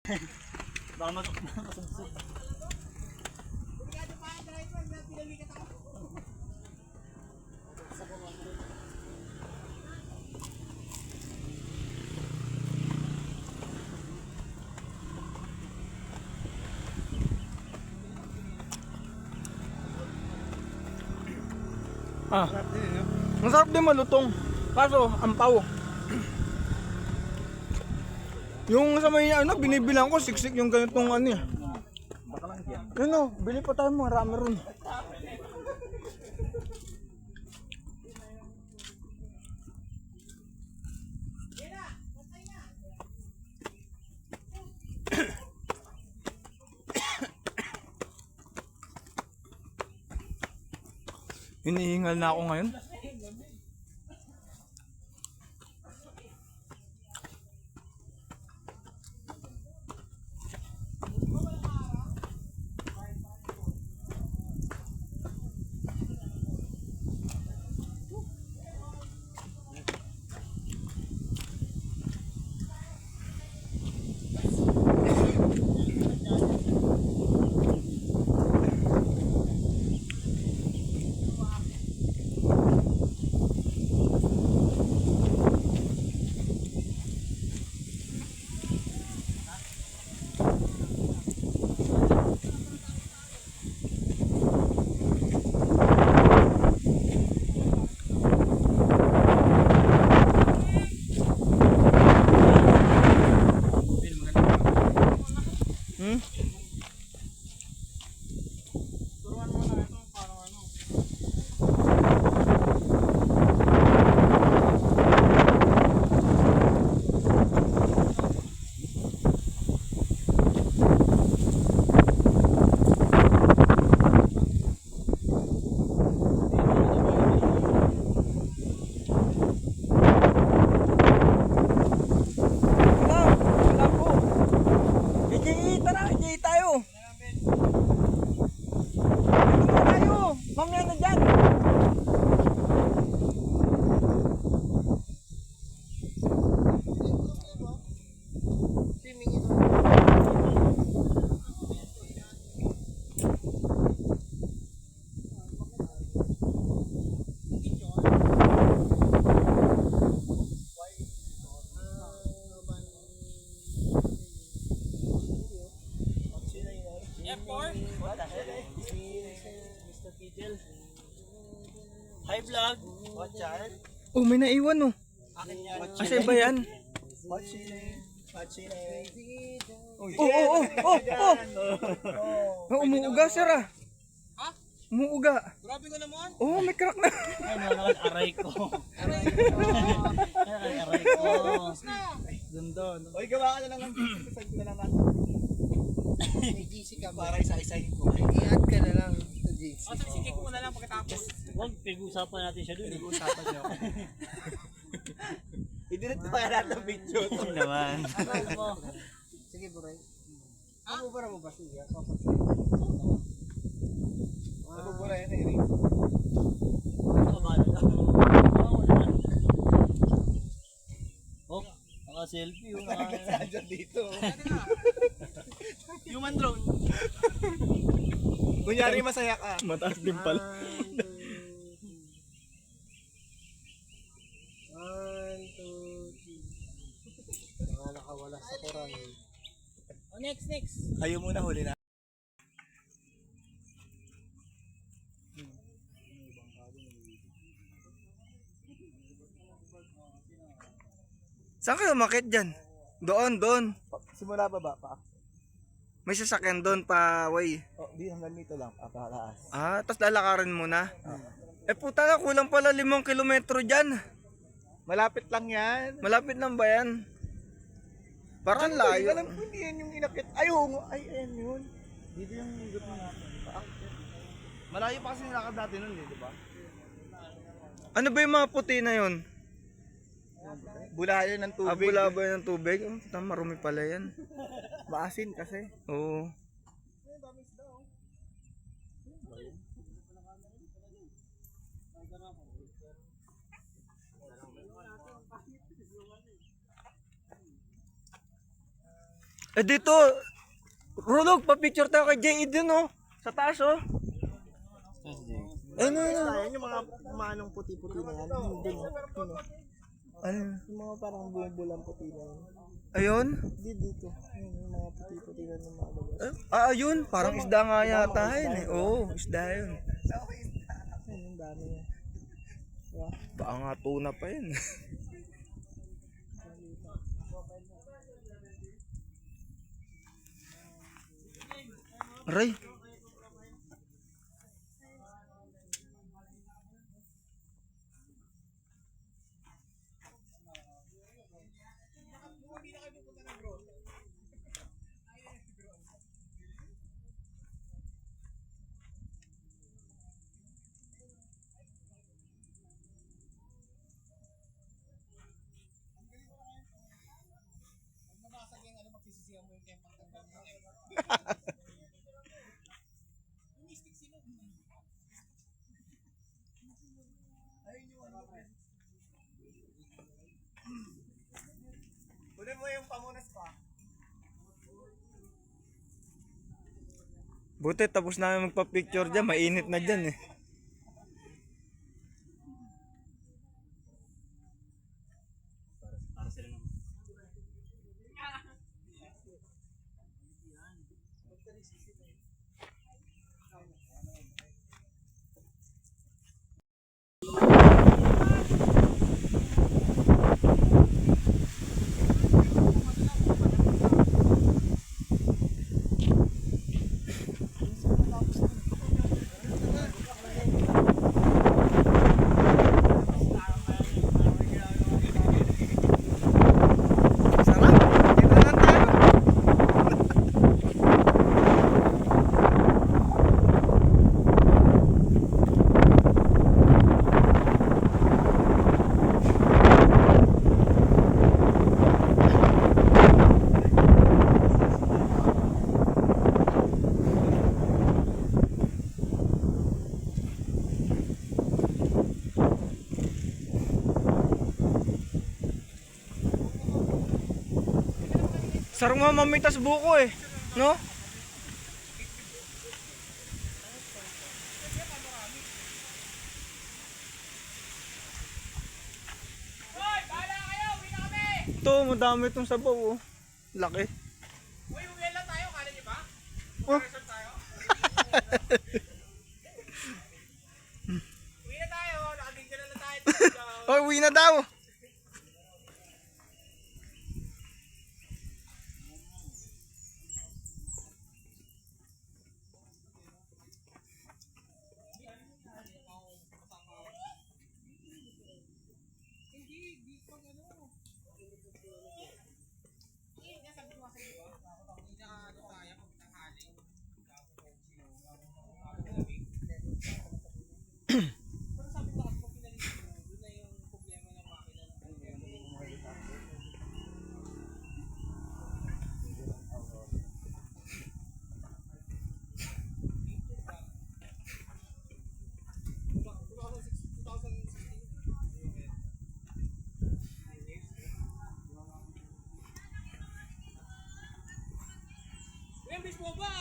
Baka masugsog. Masarap din malutong. Kaso, ampaw. Yung sa may ano, binibilang ko, siksik yung ganitong ano eh. Baka lang yan. Yun o, bili pa tayo marami ron. Hinihingal na ako ngayon. Mamaya na dyan! Hi vlog. Watch out. Oh, may naiwan oh. Akin yan. Asa ba yan? Watch it. Oh, umuuga sir ah. Ha? Umuuga. Grabe ka naman. Oh, may crack na. Ay, naman aray ko. Aray ko. Dundon. Oy, gawa ka na lang ng GC. Sag na lang natin. May GC ka ba? Para isa-isahin ko. I-add ka na lang sa GC. O, sige ko na lang pagkatapos. Huwag, pag-uusapan natin siya doon. Pag-uusapan niyo ako. I-delete ko kaya natin ang video. Hindi naman. Sige, Buray. Para mo ba siya? Nabubura yan eh. Oh, naka-selfie yung naka-sadya dito. Human drone. Kunyari masaya ka. Mataas din pala. 1, 2, 3. Mga nakawala sa koran. Oh, next. Kayo muna huli na. Saan kayo umakit dyan? Doon. Simula baba pa. May sasakyan doon pa way. Oh, di hanggang dito lang. Pataas. Ah, tapos lalakarin mo na. Eh puta na, kulang pala 5 kilometro dyan. Malapit lang yan. Malapit lang ba yan? Parang layo. Alam ko hindi yan yung inakit. Ay, oo. Ay, ayan yun. Dito yung gusto na. Malayo pa kasi nilakad natin nun eh, di ba? Ano ba yung mga puti na yun? Bulayan ng tubig. Abula ba ng tubig? Oh, marumi pala yan. Maasin kasi. Oo. Eh dito, Rolog, pa-picture tayo kay J.E. din oh. Sa taas oh. Ano Ayan yung mga manong puti-puti na yan. Hindi mo. Ano? Yung mga parang bulang puti na yan. Ayun? Hindi dito. Yung mga puti-puti na yung mga labas. Ayun. Parang isda nga yata yun eh. Oo, isda yun. Ayun, yung dami niya. Diba? Baka nga tuna pa yun. Aray. Kunin mo yung pamunas pa. Buti tapos namin magpa-picture dyan. Mainit na dyan eh. Sarap. Dito lang tayo. Sarang mamamitas buko eh. No? Ito, madami itong sabaw oh. Laki. Uy, uwi lang tayo, kala niyo ba? Oh. Resort tayo? Uwi na tayo, nakabigyan na lang tayo. Oh, uwi na daw. Uy, bis mo ba?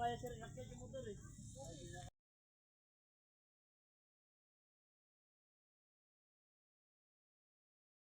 kaya sir, inakyat yung motor eh.